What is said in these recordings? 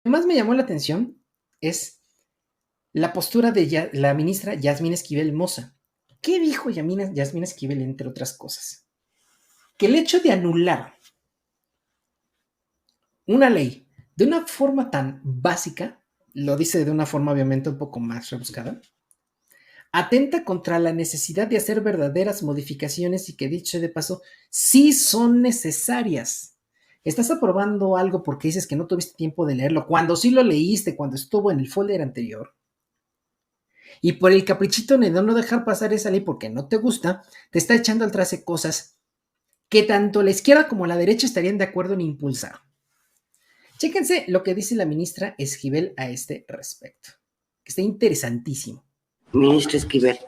más me llamó la atención es la postura de la ministra Yasmín Esquivel Moza. ¿Qué dijo Yasmín Esquivel, entre otras cosas? Que el hecho de anular una ley de una forma tan básica, lo dice de una forma obviamente un poco más rebuscada, atenta contra la necesidad de hacer verdaderas modificaciones y que, dicho de paso, sí son necesarias. Estás aprobando algo porque dices que no tuviste tiempo de leerlo, cuando sí lo leíste, cuando estuvo en el folder anterior. Y por el caprichito de no dejar pasar esa ley porque no te gusta, te está echando al traste cosas que tanto la izquierda como la derecha estarían de acuerdo en impulsar. Chéquense lo que dice la ministra Esquivel a este respecto, que está interesantísimo. Ministra Esquivel.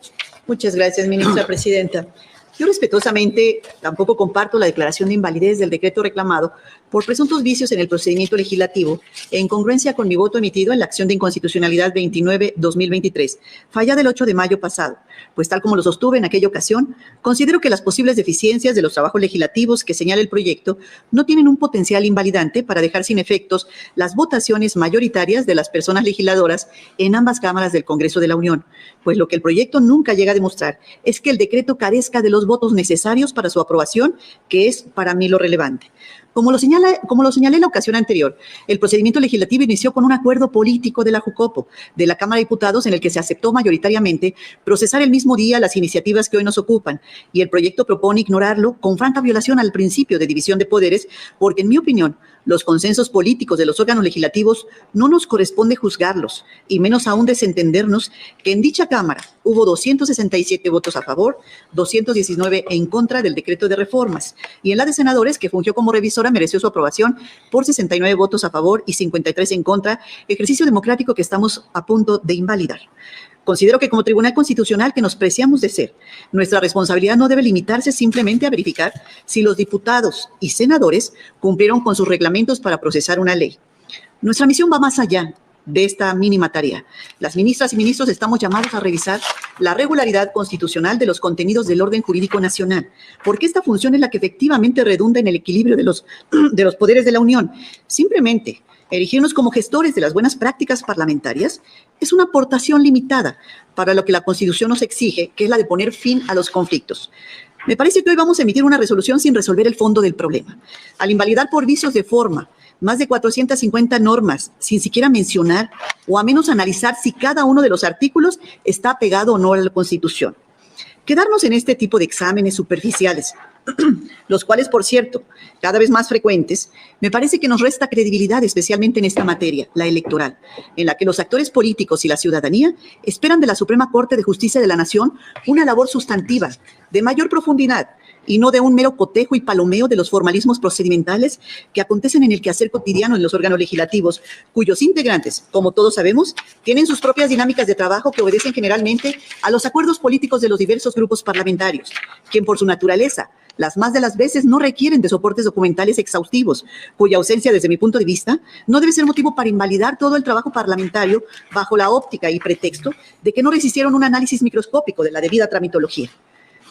Muchas gracias, ministra presidenta. Yo respetuosamente tampoco comparto la declaración de invalidez del decreto reclamado por presuntos vicios en el procedimiento legislativo en congruencia con mi voto emitido en la acción de inconstitucionalidad 29-2023, fallada el 8 de mayo pasado, pues tal como lo sostuve en aquella ocasión, considero que las posibles deficiencias de los trabajos legislativos que señala el proyecto no tienen un potencial invalidante para dejar sin efectos las votaciones mayoritarias de las personas legisladoras en ambas cámaras del Congreso de la Unión, pues lo que el proyecto nunca llega a demostrar es que el decreto carezca de los votos necesarios para su aprobación, que es para mí lo relevante. Como lo señalé en la ocasión anterior, el procedimiento legislativo inició con un acuerdo político de la JUCOPO, de la Cámara de Diputados, en el que se aceptó mayoritariamente procesar el mismo día las iniciativas que hoy nos ocupan, y el proyecto propone ignorarlo con franca violación al principio de división de poderes, porque, en mi opinión, los consensos políticos de los órganos legislativos no nos corresponde juzgarlos, y menos aún desentendernos que en dicha Cámara hubo 267 votos a favor, 219 en contra del decreto de reformas, y en la de senadores, que fungió como revisora, mereció su aprobación por 69 votos a favor y 53 en contra, ejercicio democrático que estamos a punto de invalidar. Considero que como Tribunal Constitucional que nos preciamos de ser, nuestra responsabilidad no debe limitarse simplemente a verificar si los diputados y senadores cumplieron con sus reglamentos para procesar una ley. Nuestra misión va más allá de esta mínima tarea. Las ministras y ministros estamos llamados a revisar la regularidad constitucional de los contenidos del orden jurídico nacional, porque esta función es la que efectivamente redunda en el equilibrio de los poderes de la Unión. Simplemente erigirnos como gestores de las buenas prácticas parlamentarias es una aportación limitada para lo que la Constitución nos exige, que es la de poner fin a los conflictos. Me parece que hoy vamos a emitir una resolución sin resolver el fondo del problema. Al invalidar por vicios de forma más de 450 normas, sin siquiera mencionar o a menos analizar si cada uno de los artículos está pegado o no a la Constitución. Quedarnos en este tipo de exámenes superficiales, los cuales, por cierto, cada vez más frecuentes, me parece que nos resta credibilidad, especialmente en esta materia, la electoral, en la que los actores políticos y la ciudadanía esperan de la Suprema Corte de Justicia de la Nación una labor sustantiva, de mayor profundidad, y no de un mero cotejo y palomeo de los formalismos procedimentales que acontecen en el quehacer cotidiano en los órganos legislativos, cuyos integrantes, como todos sabemos, tienen sus propias dinámicas de trabajo que obedecen generalmente a los acuerdos políticos de los diversos grupos parlamentarios, quien por su naturaleza, las más de las veces no requieren de soportes documentales exhaustivos, cuya ausencia, desde mi punto de vista, no debe ser motivo para invalidar todo el trabajo parlamentario bajo la óptica y pretexto de que no resistieron un análisis microscópico de la debida tramitología.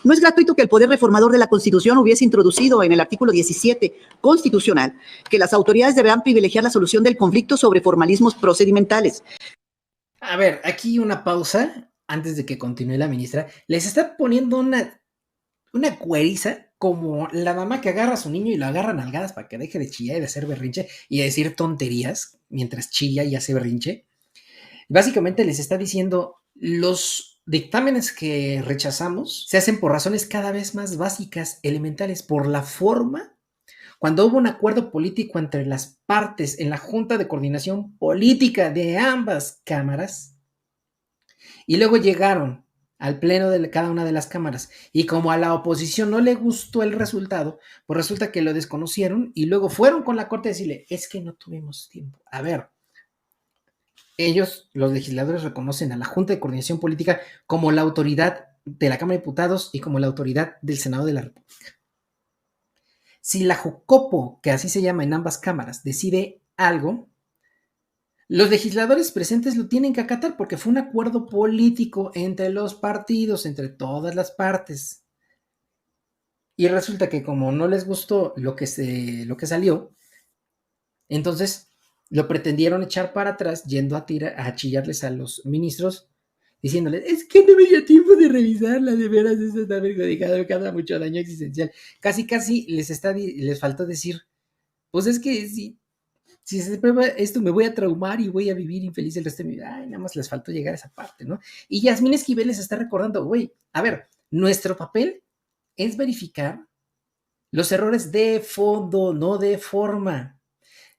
No es gratuito que el poder reformador de la Constitución hubiese introducido en el artículo 17 constitucional que las autoridades deberán privilegiar la solución del conflicto sobre formalismos procedimentales. A ver, aquí una pausa antes de que continúe la ministra. Les está poniendo una cueriza como la mamá que agarra a su niño y lo agarra a nalgadas para que deje de chillar y de hacer berrinche y de decir tonterías mientras chilla y hace berrinche. Básicamente les está diciendo, los dictámenes que rechazamos se hacen por razones cada vez más básicas, elementales, por la forma. Cuando hubo un acuerdo político entre las partes en la Junta de Coordinación Política de ambas cámaras, y luego llegaron al pleno de cada una de las cámaras, y como a la oposición no le gustó el resultado, pues resulta que lo desconocieron y luego fueron con la Corte a decirle, es que no tuvimos tiempo. A ver, ellos, los legisladores, reconocen a la Junta de Coordinación Política como la autoridad de la Cámara de Diputados y como la autoridad del Senado de la República. Si la JUCOPO, que así se llama en ambas cámaras, decide algo, los legisladores presentes lo tienen que acatar porque fue un acuerdo político entre los partidos, entre todas las partes. Y resulta que como no les gustó lo que salió, entonces lo pretendieron echar para atrás yendo a chillarles a los ministros, diciéndoles, es que no me dio tiempo de revisarla, de veras, eso está perjudicado, me causa mucho daño existencial. Casi les faltó decir, pues es que si se prueba esto me voy a traumar y voy a vivir infeliz el resto de mi vida. Ay, nada más les faltó llegar a esa parte, ¿no? Y Yasmín Esquivel les está recordando, güey, a ver, nuestro papel es verificar los errores de fondo, no de forma.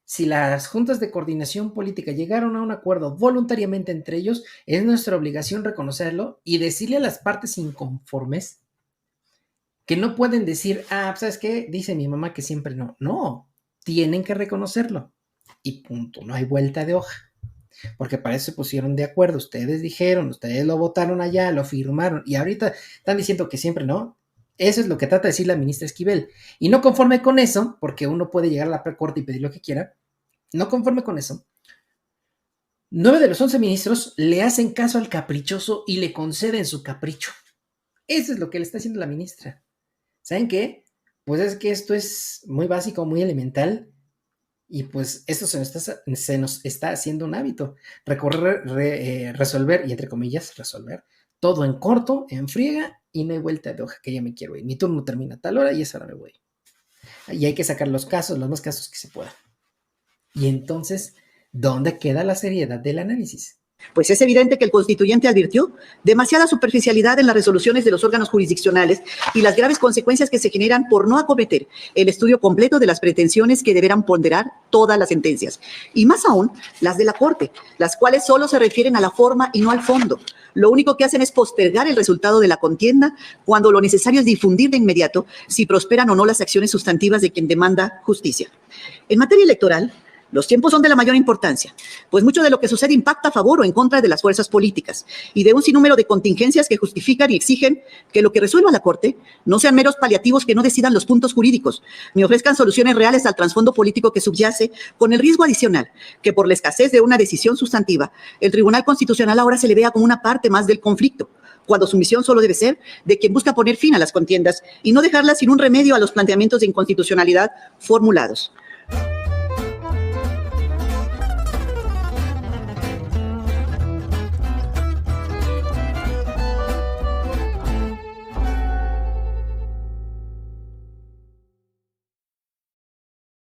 Si las juntas de coordinación política llegaron a un acuerdo voluntariamente entre ellos, es nuestra obligación reconocerlo y decirle a las partes inconformes que no pueden decir, ¿sabes qué? Dice mi mamá que siempre no. No, tienen que reconocerlo. Y punto, no hay vuelta de hoja. Porque para eso se pusieron de acuerdo. Ustedes dijeron, ustedes lo votaron allá, lo firmaron, y ahorita están diciendo que siempre no. Eso es lo que trata de decir la ministra Esquivel. Y no conforme con eso, porque uno puede llegar a la Corte y pedir lo que quiera, no conforme con eso, 9 de los 11 ministros le hacen caso al caprichoso y le conceden su capricho. Eso es lo que le está haciendo la ministra. ¿Saben qué? Pues es que esto es muy básico, muy elemental, y pues esto se nos está haciendo un hábito. Resolver, y entre comillas, resolver, todo en corto, en friega, y no hay vuelta de hoja, que ya me quiero ir. Mi turno termina a tal hora y esa hora me voy. Y hay que sacar los más casos que se puedan. Y entonces, ¿dónde queda la seriedad del análisis? Pues es evidente que el constituyente advirtió demasiada superficialidad en las resoluciones de los órganos jurisdiccionales y las graves consecuencias que se generan por no acometer el estudio completo de las pretensiones que deberán ponderar todas las sentencias, y más aún las de la Corte, las cuales solo se refieren a la forma y no al fondo. Lo único que hacen es postergar el resultado de la contienda cuando lo necesario es difundir de inmediato si prosperan o no las acciones sustantivas de quien demanda justicia. En materia electoral, los tiempos son de la mayor importancia, pues mucho de lo que sucede impacta a favor o en contra de las fuerzas políticas y de un sinnúmero de contingencias que justifican y exigen que lo que resuelva la Corte no sean meros paliativos que no decidan los puntos jurídicos, ni ofrezcan soluciones reales al trasfondo político que subyace, con el riesgo adicional que por la escasez de una decisión sustantiva, el Tribunal Constitucional ahora se le vea como una parte más del conflicto, cuando su misión solo debe ser de quien busca poner fin a las contiendas y no dejarlas sin un remedio a los planteamientos de inconstitucionalidad formulados.